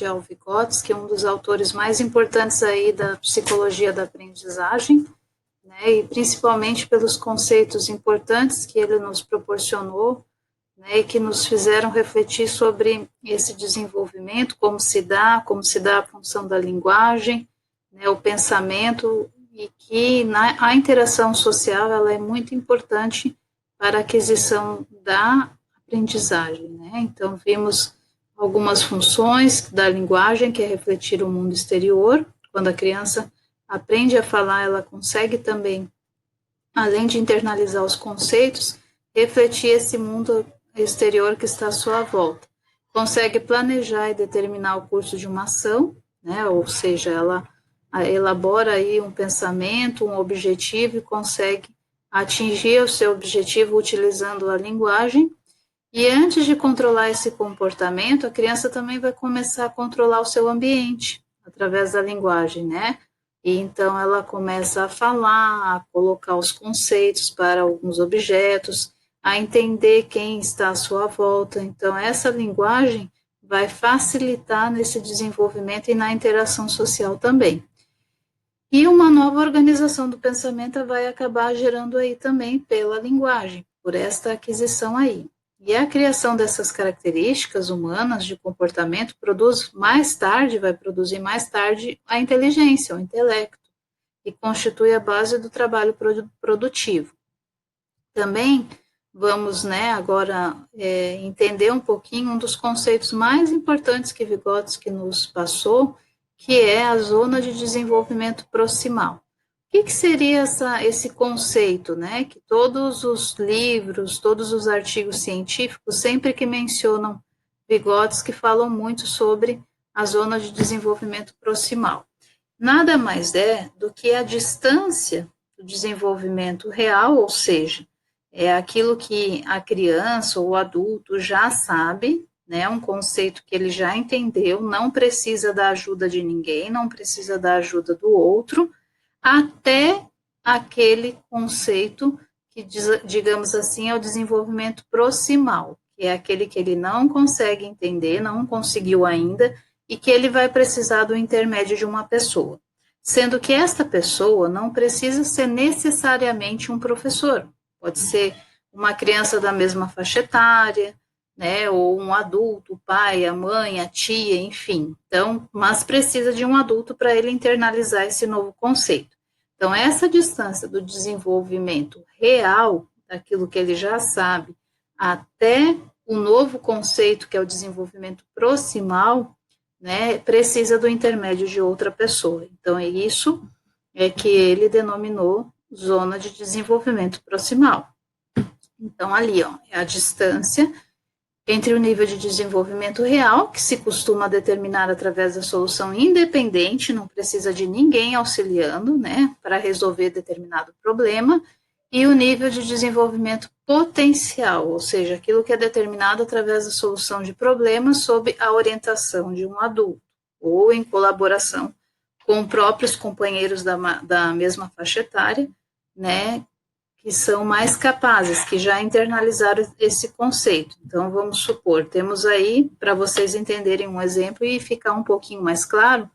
ao Vygotsky, um dos autores mais importantes aí da psicologia da aprendizagem, né, e principalmente pelos conceitos importantes que ele nos proporcionou, né, e que nos fizeram refletir sobre esse desenvolvimento, como se dá a função da linguagem, né, o pensamento, e que a interação social ela é muito importante para a aquisição da aprendizagem, né? Então, vimos algumas funções da linguagem, que é refletir o mundo exterior. Quando a criança aprende a falar, ela consegue também, além de internalizar os conceitos, refletir esse mundo exterior que está à sua volta. Consegue planejar e determinar o curso de uma ação, né? Ou seja, ela elabora aí um pensamento, um objetivo e consegue atingir o seu objetivo utilizando a linguagem. E antes de controlar esse comportamento, a criança também vai começar a controlar o seu ambiente através da linguagem, né? E então ela começa a falar, a colocar os conceitos para alguns objetos, a entender quem está à sua volta. Então, essa linguagem vai facilitar nesse desenvolvimento e na interação social também. E uma nova organização do pensamento vai acabar gerando aí também pela linguagem, por esta aquisição aí. E a criação dessas características humanas de comportamento vai produzir mais tarde a inteligência, o intelecto, e constitui a base do trabalho produtivo. Também vamos, né, agora entender um pouquinho um dos conceitos mais importantes que Vygotsky nos passou, que é a zona de desenvolvimento proximal. O que seria esse conceito, né, que todos os livros, todos os artigos científicos, sempre que mencionam Vygotsky, falam muito sobre a zona de desenvolvimento proximal. Nada mais é do que a distância do desenvolvimento real, ou seja, é aquilo que a criança ou o adulto já sabe, né, um conceito que ele já entendeu, não precisa da ajuda de ninguém, não precisa da ajuda do outro, até aquele conceito que, digamos assim, é o desenvolvimento proximal, que é aquele que ele não consegue entender, não conseguiu ainda, e que ele vai precisar do intermédio de uma pessoa. Sendo que esta pessoa não precisa ser necessariamente um professor, pode ser uma criança da mesma faixa etária, né, ou um adulto, o pai, a mãe, a tia, enfim. Então, mas precisa de um adulto para ele internalizar esse novo conceito. Então, essa distância do desenvolvimento real, daquilo que ele já sabe, até o novo conceito, que é o desenvolvimento proximal, né, precisa do intermédio de outra pessoa. Então, é isso que ele denominou zona de desenvolvimento proximal. Então, ali, ó, é a distância entre o nível de desenvolvimento real, que se costuma determinar através da solução independente, não precisa de ninguém auxiliando, né, para resolver determinado problema, e o nível de desenvolvimento potencial, ou seja, aquilo que é determinado através da solução de problemas sob a orientação de um adulto, ou em colaboração com próprios companheiros da mesma faixa etária, né, que são mais capazes, que já internalizaram esse conceito. Então, vamos supor, temos aí, para vocês entenderem um exemplo e ficar um pouquinho mais claro,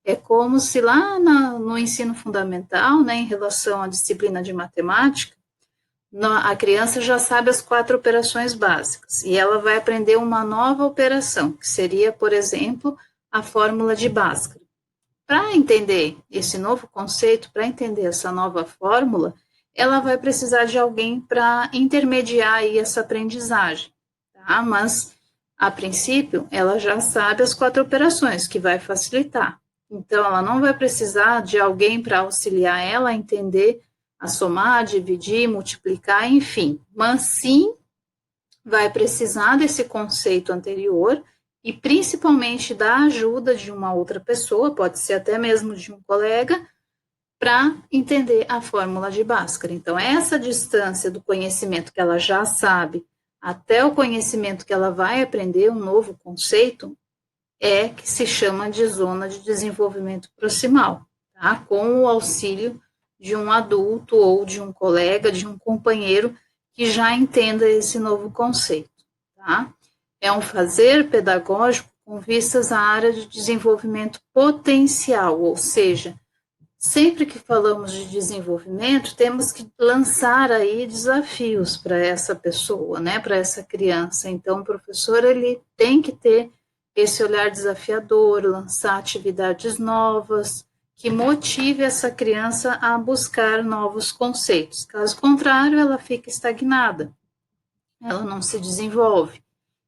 é como se lá no ensino fundamental, né, em relação à disciplina de matemática, a criança já sabe as 4 operações básicas, e ela vai aprender uma nova operação, que seria, por exemplo, a fórmula de Bhaskara. Para entender esse novo conceito, para entender essa nova fórmula, ela vai precisar de alguém para intermediar aí essa aprendizagem, tá? Mas, a princípio, ela já sabe as 4 operações, que vai facilitar. Então, ela não vai precisar de alguém para auxiliar ela a entender a somar, dividir, multiplicar, enfim. Mas, sim, vai precisar desse conceito anterior e, principalmente, da ajuda de uma outra pessoa, pode ser até mesmo de um colega, para entender a fórmula de Bhaskara. Então, essa distância do conhecimento que ela já sabe até o conhecimento que ela vai aprender, um novo conceito, é que se chama de zona de desenvolvimento proximal, tá? Com o auxílio de um adulto ou de um colega, de um companheiro que já entenda esse novo conceito, tá? É um fazer pedagógico com vistas à área de desenvolvimento potencial, ou seja, sempre que falamos de desenvolvimento, temos que lançar aí desafios para essa pessoa, né, para essa criança. Então, o professor, ele tem que ter esse olhar desafiador, lançar atividades novas, que motive essa criança a buscar novos conceitos. Caso contrário, ela fica estagnada, ela não se desenvolve.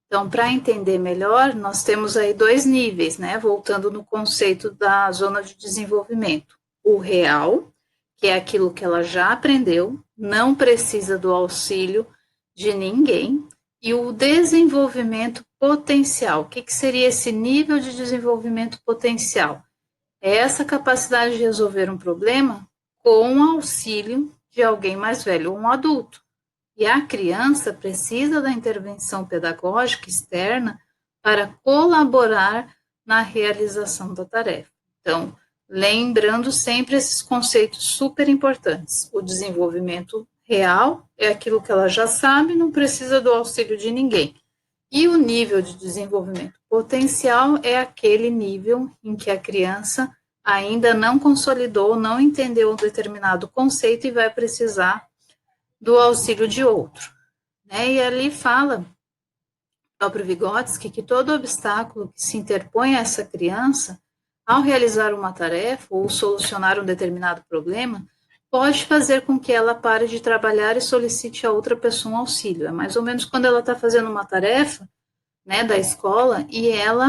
Então, para entender melhor, nós temos aí dois níveis, né? Voltando no conceito da zona de desenvolvimento. O real, que é aquilo que ela já aprendeu, não precisa do auxílio de ninguém, e o desenvolvimento potencial. O que seria esse nível de desenvolvimento potencial? É essa capacidade de resolver um problema com o auxílio de alguém mais velho, ou um adulto. E a criança precisa da intervenção pedagógica externa para colaborar na realização da tarefa. Então, lembrando sempre esses conceitos super importantes. O desenvolvimento real é aquilo que ela já sabe, não precisa do auxílio de ninguém. E o nível de desenvolvimento potencial é aquele nível em que a criança ainda não consolidou, não entendeu um determinado conceito e vai precisar do auxílio de outro, né? E ali fala, o próprio Vygotsky, que todo obstáculo que se interpõe a essa criança, ao realizar uma tarefa ou solucionar um determinado problema, pode fazer com que ela pare de trabalhar e solicite a outra pessoa um auxílio. É mais ou menos quando ela está fazendo uma tarefa, né, da escola, e ela,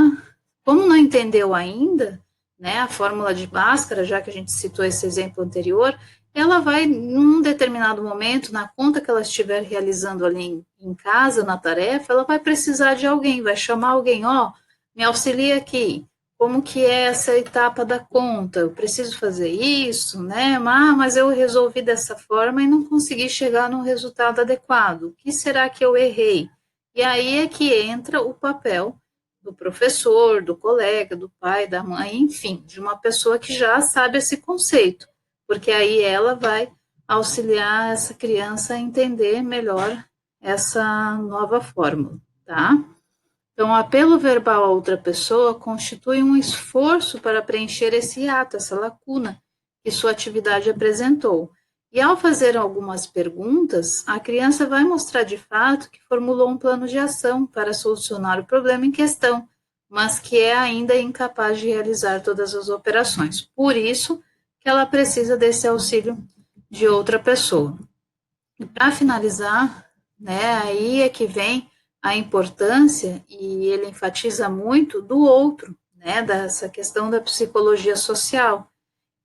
como não entendeu ainda, né, a fórmula de Bhaskara, já que a gente citou esse exemplo anterior, ela vai, num determinado momento, na conta que ela estiver realizando ali em casa, na tarefa, ela vai precisar de alguém, vai chamar alguém, ó, me auxilia aqui, como que é essa etapa da conta, eu preciso fazer isso, né, mas eu resolvi dessa forma e não consegui chegar num resultado adequado, o que será que eu errei? E aí é que entra o papel do professor, do colega, do pai, da mãe, enfim, de uma pessoa que já sabe esse conceito, porque aí ela vai auxiliar essa criança a entender melhor essa nova fórmula, tá? Então, o apelo verbal a outra pessoa constitui um esforço para preencher esse hiato, essa lacuna que sua atividade apresentou. E ao fazer algumas perguntas, a criança vai mostrar de fato que formulou um plano de ação para solucionar o problema em questão, mas que é ainda incapaz de realizar todas as operações. Por isso que ela precisa desse auxílio de outra pessoa. E para finalizar, né, aí é que vem a importância, e ele enfatiza muito, do outro, né, dessa questão da psicologia social,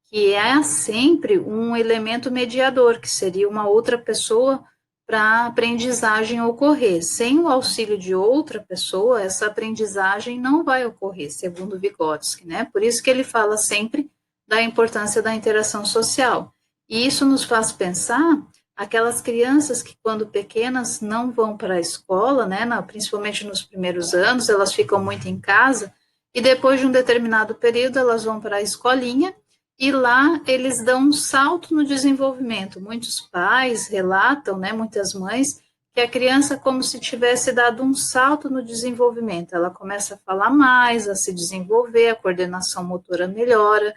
que é sempre um elemento mediador, que seria uma outra pessoa para a aprendizagem ocorrer. Sem o auxílio de outra pessoa, essa aprendizagem não vai ocorrer, segundo Vygotsky, né? Por isso que ele fala sempre da importância da interação social. E isso nos faz pensar aquelas crianças que, quando pequenas, não vão para a escola, né? Principalmente nos primeiros anos, elas ficam muito em casa, e depois de um determinado período, elas vão para a escolinha, e lá eles dão um salto no desenvolvimento. Muitos pais relatam, né, muitas mães, que a criança como se tivesse dado um salto no desenvolvimento. Ela começa a falar mais, a se desenvolver, a coordenação motora melhora.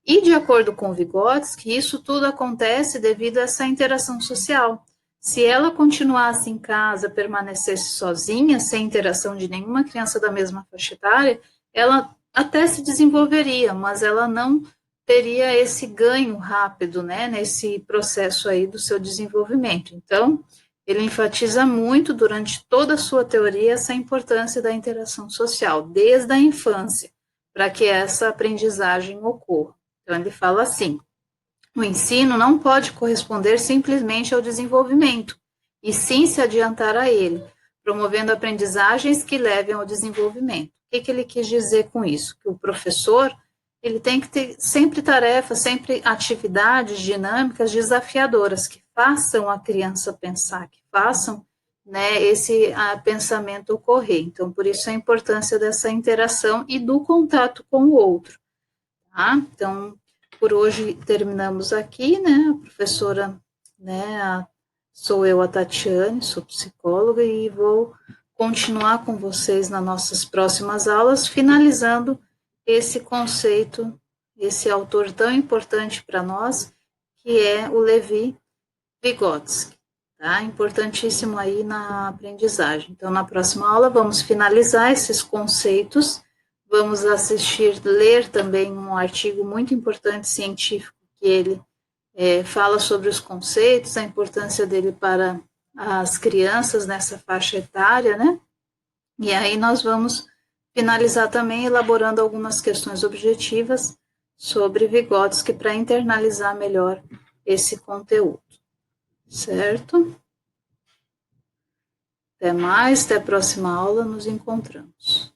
E de acordo com Vygotsky, isso tudo acontece devido a essa interação social. Se ela continuasse em casa, permanecesse sozinha, sem interação de nenhuma criança da mesma faixa etária, ela até se desenvolveria, mas ela não teria esse ganho rápido, né, nesse processo aí do seu desenvolvimento. Então, ele enfatiza muito durante toda a sua teoria essa importância da interação social, desde a infância, para que essa aprendizagem ocorra. Então, ele fala assim: o ensino não pode corresponder simplesmente ao desenvolvimento, e sim se adiantar a ele, promovendo aprendizagens que levem ao desenvolvimento. O que ele quis dizer com isso? Que o professor, ele tem que ter sempre tarefas, sempre atividades dinâmicas, desafiadoras, que façam a criança pensar, que façam, né, esse pensamento ocorrer. Então, por isso a importância dessa interação e do contato com o outro. Tá? Então, por hoje terminamos aqui, né? A professora, né? Sou eu, a Tatiane, sou psicóloga, e vou continuar com vocês nas nossas próximas aulas, finalizando esse conceito, esse autor tão importante para nós, que é o Levi Vygotsky, tá? Importantíssimo aí na aprendizagem. Então, na próxima aula, vamos finalizar esses conceitos, vamos ler também um artigo muito importante científico que ele fala sobre os conceitos, a importância dele para as crianças nessa faixa etária, né? E aí nós vamos finalizar também elaborando algumas questões objetivas sobre Vygotsky para internalizar melhor esse conteúdo. Certo? Até mais, até a próxima aula, nos encontramos.